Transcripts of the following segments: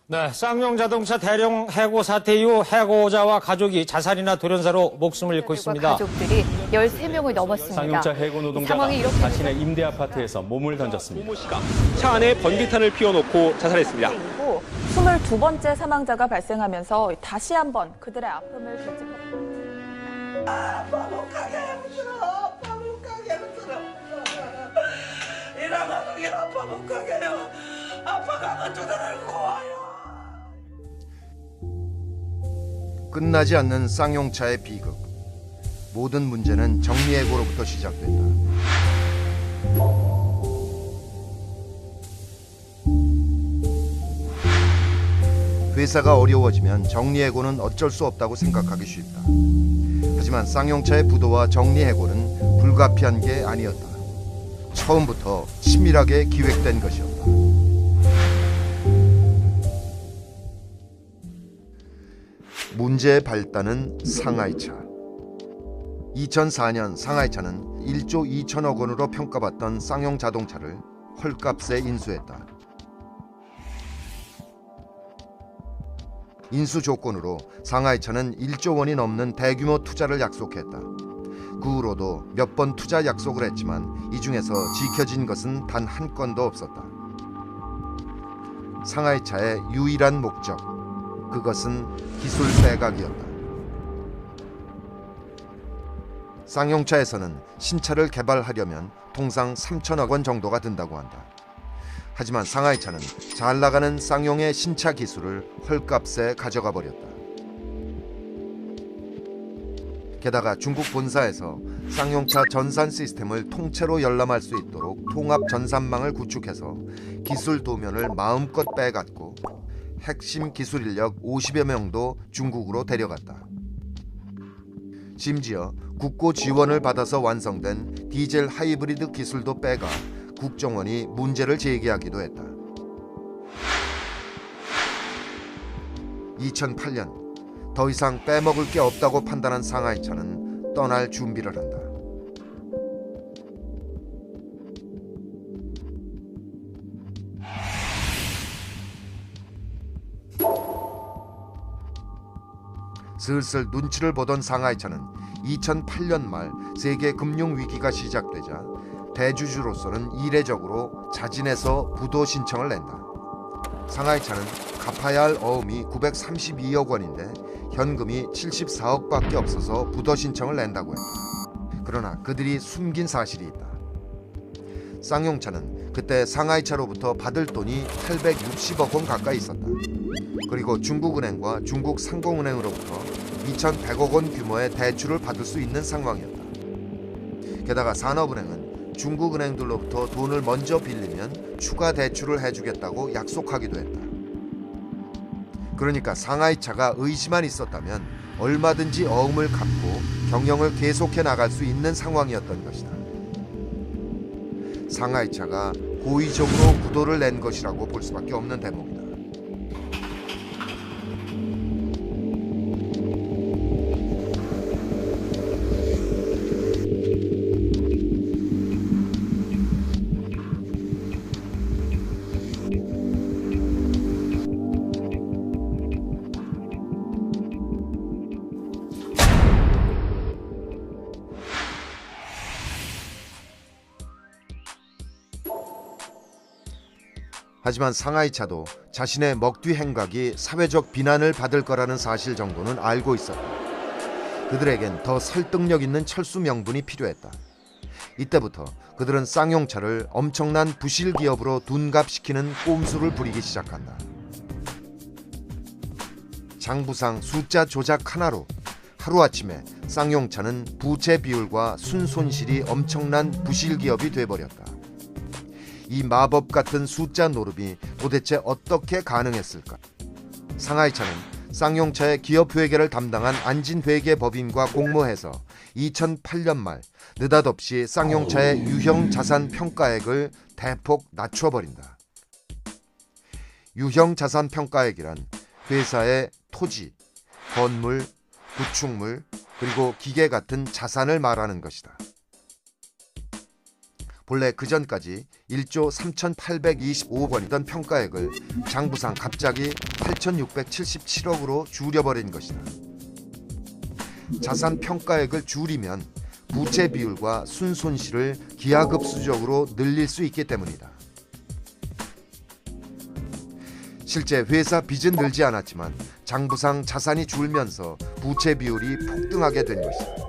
네, 쌍용 자동차 대령 해고 사태 이후 해고자와 가족이 자살이나 돌연사로 목숨을 잃고 있습니다. 가족들이 13명을 넘었습니다. 쌍용차 해고 노동자가 상황이 이렇게 자신의 임대 아파트에서 몸을 던졌습니다. 모 씨가 차 안에 번개탄을 피워놓고 자살했습니다. 그리고 22번째 사망자가 발생하면서 다시 한번 그들의 아픔을 결집했습니다. 아빠 못 가게 해주라. 아빠 못 가게 해주라. 일어나는 게 아빠 못 가게 해요. 아빠가 어쩌다를 고와요. 끝나지 않는 쌍용차의 비극. 모든 문제는 정리해고로부터 시작된다. 회사가 어려워지면 정리해고는 어쩔 수 없다고 생각하기 쉽다. 하지만 쌍용차의 부도와 정리해고는 불가피한 게 아니었다. 처음부터 치밀하게 기획된 것이었다. 문제의 발단은 상하이차. 2004년 상하이차는 1조 2천억 원으로 평가받던 쌍용 자동차를 헐값에 인수했다. 인수 조건으로 상하이차는 1조 원이 넘는 대규모 투자를 약속했다. 그 후로도 몇 번 투자 약속을 했지만 이 중에서 지켜진 것은 단 한 건도 없었다. 상하이차의 유일한 목적, 그것은 기술 빼각이었다. 쌍용차에서는 신차를 개발하려면 통상 3천억 원 정도가 든다고 한다. 하지만 상하이차는 잘 나가는 쌍용의 신차 기술을 헐값에 가져가 버렸다. 게다가 중국 본사에서 쌍용차 전산 시스템을 통째로 열람할 수 있도록 통합 전산망을 구축해서 기술 도면을 마음껏 빼갔고 핵심 기술 인력 50여 명도 중국으로 데려갔다. 심지어 국고 지원을 받아서 완성된 디젤 하이브리드 기술도 빼가 국정원이 문제를 제기하기도 했다. 2008년 더 이상 빼먹을 게 없다고 판단한 상하이차는 떠날 준비를 한다. 슬슬 눈치를 보던 상하이차는 2008년 말 세계 금융 위기가 시작되자 대주주로서는 이례적으로 자진해서 부도 신청을 낸다. 상하이차는 갚아야 할 어음이 932억 원인데 현금이 74억밖에 없어서 부도 신청을 낸다고 했다. 그러나 그들이 숨긴 사실이 있다. 쌍용차는 그때 상하이차로부터 받을 돈이 860억 원 가까이 있었다. 그리고 중국은행과 중국상공은행으로부터 2,100억 원 규모의 대출을 받을 수 있는 상황이었다. 게다가 산업은행은 중국은행들로부터 돈을 먼저 빌리면 추가 대출을 해주겠다고 약속하기도 했다. 그러니까 상하이차가 의지만 있었다면 얼마든지 어음을 갚고 경영을 계속해 나갈 수 있는 상황이었던 것이다. 상하이차가 고의적으로 부도를 낸 것이라고 볼 수밖에 없는 대목이다. 하지만 상하이차도 자신의 먹튀 행각이 사회적 비난을 받을 거라는 사실 정도는 알고 있었다. 그들에겐 더 설득력 있는 철수 명분이 필요했다. 이때부터 그들은 쌍용차를 엄청난 부실 기업으로 둔갑시키는 꼼수를 부리기 시작한다. 장부상 숫자 조작 하나로 하루아침에 쌍용차는 부채 비율과 순손실이 엄청난 부실 기업이 돼버렸다. 이 마법 같은 숫자 노름이 도대체 어떻게 가능했을까? 상하이차는 쌍용차의 기업 회계를 담당한 안진회계 법인과 공모해서 2008년 말 느닷없이 쌍용차의 유형 자산 평가액을 대폭 낮춰버린다. 유형 자산 평가액이란 회사의 토지, 건물, 구축물, 그리고 기계 같은 자산을 말하는 것이다. 본래 그전까지 1조 3,825억원이던 평가액을 장부상 갑자기 8,677억으로 줄여버린 것이다. 자산 평가액을 줄이면 부채 비율과 순손실을 기하급수적으로 늘릴 수 있기 때문이다. 실제 회사 빚은 늘지 않았지만 장부상 자산이 줄면서 부채 비율이 폭등하게 된 것이다.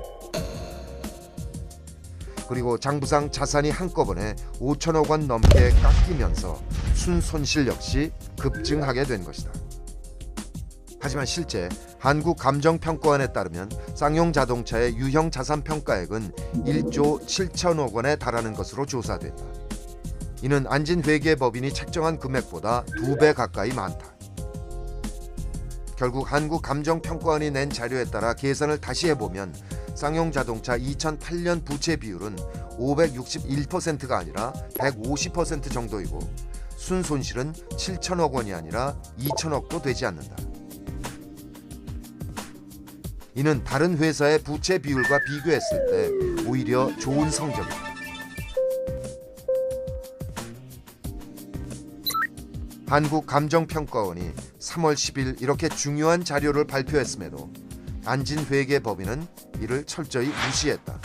그리고 장부상 자산이 한꺼번에 5천억 원 넘게 깎이면서 순손실 역시 급증하게 된 것이다. 하지만 실제 한국감정평가원에 따르면 쌍용자동차의 유형 자산 평가액은 1조 7천억 원에 달하는 것으로 조사됐다. 이는 안진회계법인이 책정한 금액보다 2배 가까이 많다. 결국 한국감정평가원이 낸 자료에 따라 계산을 다시 해보면 쌍용자동차 2008년 부채 비율은 561%가 아니라 150% 정도이고 순손실은 7천억 원이 아니라 2천억도 되지 않는다. 이는 다른 회사의 부채 비율과 비교했을 때 오히려 좋은 성적이다. 한국감정평가원이 3월 10일 이렇게 중요한 자료를 발표했음에도 안진회계법인은 이를 철저히 무시했다.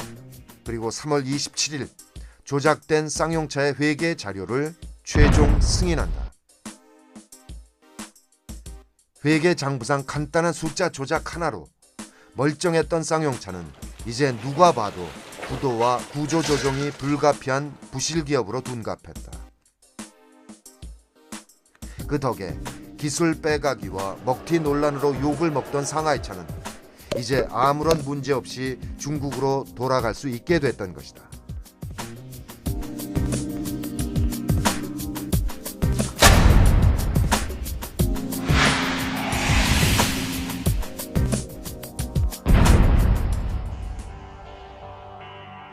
그리고 3월 27일 조작된 쌍용차의 회계 자료를 최종 승인한다. 회계 장부상 간단한 숫자 조작 하나로 멀쩡했던 쌍용차는 이제 누가 봐도 구도와 구조 조정이 불가피한 부실 기업으로 둔갑했다. 그 덕에 기술 빼가기와 먹튀 논란으로 욕을 먹던 상하이차는 이제 아무런 문제 없이 중국으로 돌아갈 수 있게 됐던 것이다.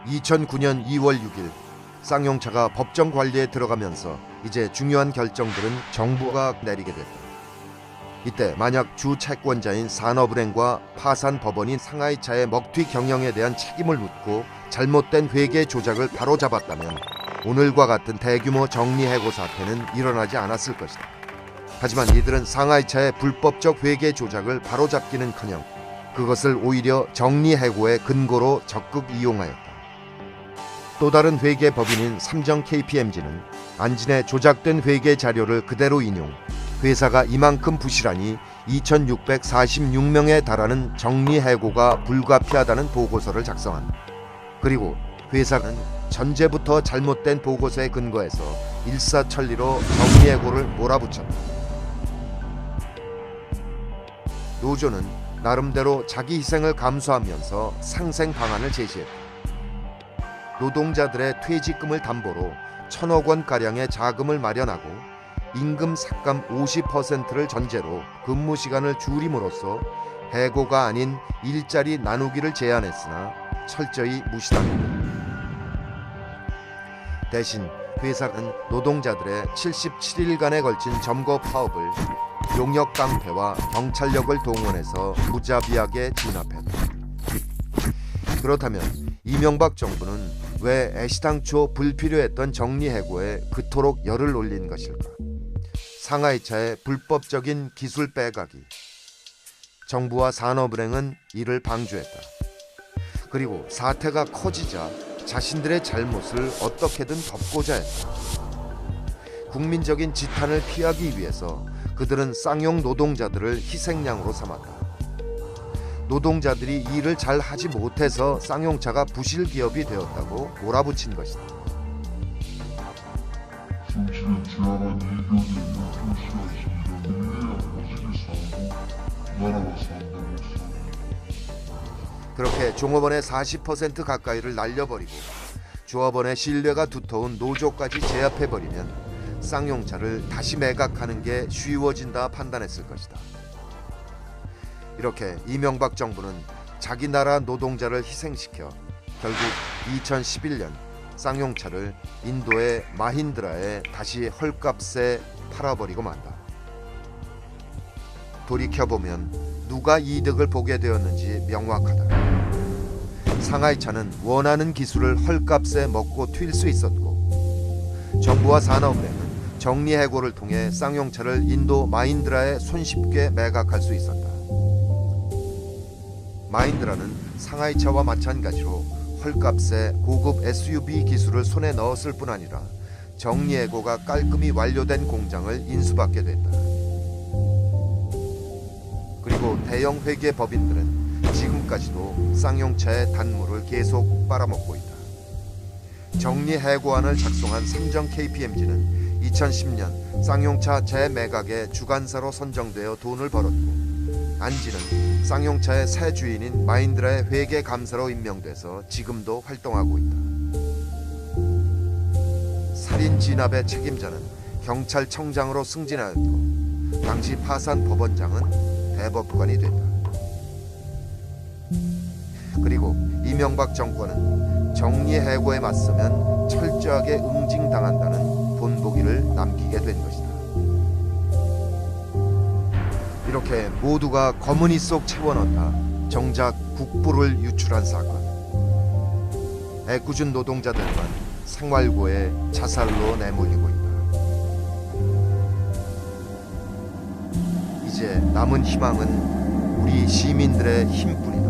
(2009년 2월 6일) 쌍용차가 법정 관리에 들어가면서 이제 중요한 결정들은 정부가 내리게 됐다. 이때 만약 주 채권자인 산업은행과 파산법원이 상하이차의 먹튀 경영에 대한 책임을 묻고 잘못된 회계 조작을 바로잡았다면 오늘과 같은 대규모 정리해고 사태는 일어나지 않았을 것이다. 하지만 이들은 상하이차의 불법적 회계 조작을 바로잡기는커녕 그것을 오히려 정리해고의 근거로 적극 이용하였다. 또 다른 회계 법인인 삼정 KPMG는 안진의 조작된 회계 자료를 그대로 인용, 회사가 이만큼 부실하니 2,646명에 달하는 정리해고가 불가피하다는 보고서를 작성한다. 그리고 회사는 전제부터 잘못된 보고서에 근거해서 일사천리로 정리해고를 몰아붙였다. 노조는 나름대로 자기 희생을 감수하면서 상생 방안을 제시했다. 노동자들의 퇴직금을 담보로 1,000억 원가량의 자금을 마련하고 임금 삭감 50%를 전제로 근무 시간을 줄임으로써 해고가 아닌 일자리 나누기를 제안했으나 철저히 무시당했다. 대신 회사는 노동자들의 77일간에 걸친 점거 파업을 용역 깡패와 경찰력을 동원해서 무자비하게 진압했다. 그렇다면 이명박 정부는 왜 애시당초 불필요했던 정리해고에 그토록 열을 올린 것일까? 상하이차의 불법적인 기술 빼가기. 정부와 산업은행은 이를 방조했다. 그리고 사태가 커지자 자신들의 잘못을 어떻게든 덮고자 했다. 국민적인 지탄을 피하기 위해서 그들은 쌍용 노동자들을 희생양으로 삼았다. 노동자들이 일을 잘 하지 못해서 쌍용차가 부실 기업이 되었다고 몰아붙인 것이다. 정치는 지나간 이견이 나라가 산다고 그렇게 종업원의 40% 가까이를 날려버리고 조합원의 신뢰가 두터운 노조까지 제압해버리면 쌍용차를 다시 매각하는 게 쉬워진다 판단했을 것이다. 이렇게 이명박 정부는 자기 나라 노동자를 희생시켜 결국 2011년 쌍용차를 인도의 마힌드라에 다시 헐값에 팔아버리고 만다. 돌이켜보면 누가 이득을 보게 되었는지 명확하다. 상하이차는 원하는 기술을 헐값에 먹고 튈 수 있었고 정부와 산업부는 정리해고를 통해 쌍용차를 인도 마힌드라에 손쉽게 매각할 수 있었다. 마힌드라는 상하이차와 마찬가지로 헐값에 고급 SUV 기술을 손에 넣었을 뿐 아니라 정리해고가 깔끔히 완료된 공장을 인수받게 됐다. 그리고 대형 회계 법인들은 지금까지도 쌍용차의 단물을 계속 빨아먹고 있다. 정리해고안을 작성한 삼정 KPMG는 2010년 쌍용차 재매각의 주관사로 선정되어 돈을 벌었고, 안지는 쌍용차의 새 주인인 마힌드라의 회계 감사로 임명돼서 지금도 활동하고 있다. 살인 진압의 책임자는 경찰청장으로 승진하였고, 당시 파산 법원장은 대법관이 됐다. 그리고 이명박 정권은 정리해고에 맞서면 철저하게 응징당한다는 본보기를 남기게 된 것이다. 이렇게 모두가 거머니 속 채워넣다 정작 국부를 유출한 사건. 애꿎은 노동자들만 생활고에 자살로 내몰리고 있다. 이제 남은 희망은 우리 시민들의 힘뿐이다.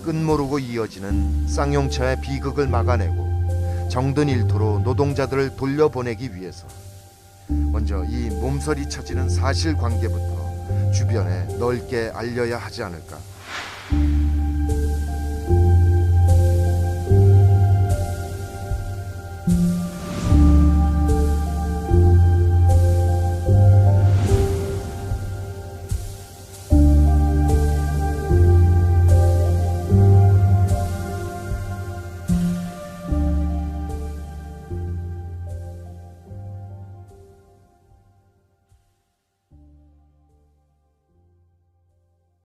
끝모르고 이어지는 쌍용차의 비극을 막아내고 정든 일터로 노동자들을 돌려보내기 위해서 먼저 이 몸서리 쳐지는 사실관계부터 주변에 넓게 알려야 하지 않을까.